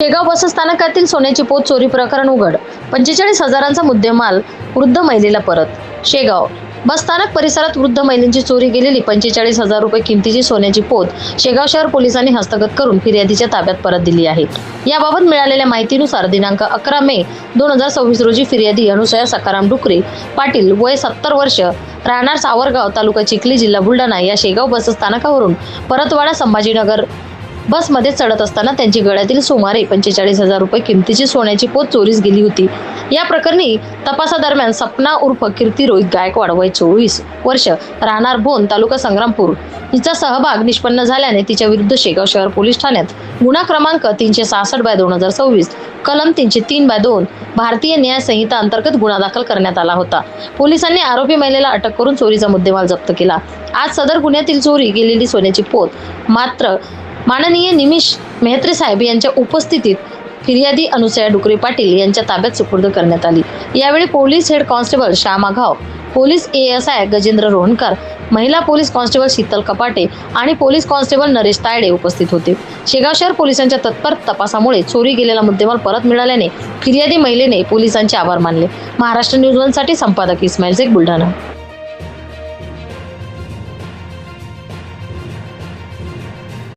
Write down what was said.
शेगाव बसस्थानकातील सोन्याची पोत चोरी प्रकरण उघड. 45,000चा मुद्देमाल वृद्ध महिलेला परत. शेगाव बसस्थानक परिसरात वृद्ध महिलेची चोरी गेलेली 45,000 रुपये किमतीची सोन्याची पोत शेगाव शहर पोलिसांनी हस्तगत करून फिर्यादीच्या ताब्यात परत दिली आहे. याबाबत मिळालेल्या माहितीनुसार दिनांक 11 मे 2026 रोजी फिर्यादी अनुसया सखाराम डुकरे पाटील वय 70 वर्ष राहणार सावरगाव तालुका चिखली जिल्हा बुलढाणा या शेगाव बसस्थानकावरून परतवाडा संभाजीनगर बसमध्ये चढत असताना त्यांची गळ्यातील सुमारे 45,000 रुपये किमतीची सोन्याची पोत चोरीस गेली होती. या प्रकरणी तपासादरम्यान सपना उर्फ कीर्ती रोहित गायकवाड वय 24 वर्ष राहणार भोन तालुका संग्रामपूर हिचा सहभाग निष्पन्न झाल्याने तिच्या विरुद्ध शेगाव शहर पोलीस ठाण्यात गुन्हा क्रमांक 366/2026 कलम 303/2 भारतीय न्याय संहिता अंतर्गत गुन्हा दाखल करण्यात आला होता. पोलिसांनी आरोपी महिलेला अटक करून चोरीचा मुद्देमाल जप्त केला. आज सदर गुन्ह्यातील चोरी गेलेली सोन्याची पोत मात्र माननीय निमिष मेहत्रे साहेब यांच्या उपस्थितीत फिर्यादी अनुसया डुकरे पाटील यांच्या ताब्यात सुपूर्द करण्यात आली. यावेळी पोलीस हेड कॉन्स्टेबल श्यामा घाव, पोलीस ASI गजेंद्र रोहनकर, महिला पोलीस कॉन्स्टेबल शीतल कपाटे आणि पोलीस कॉन्स्टेबल नरेश तायडे उपस्थित होते. शेगाव शहर पोलिसांच्या तत्पर तपासामुळे चोरी गेलेला मुद्देमाल परत मिळाल्याने फिर्यादी महिलेने पोलिसांचे आभार मानले. महाराष्ट्र न्यूज 1 साठी संपादक इस्माईल शेख, बुलढाणा.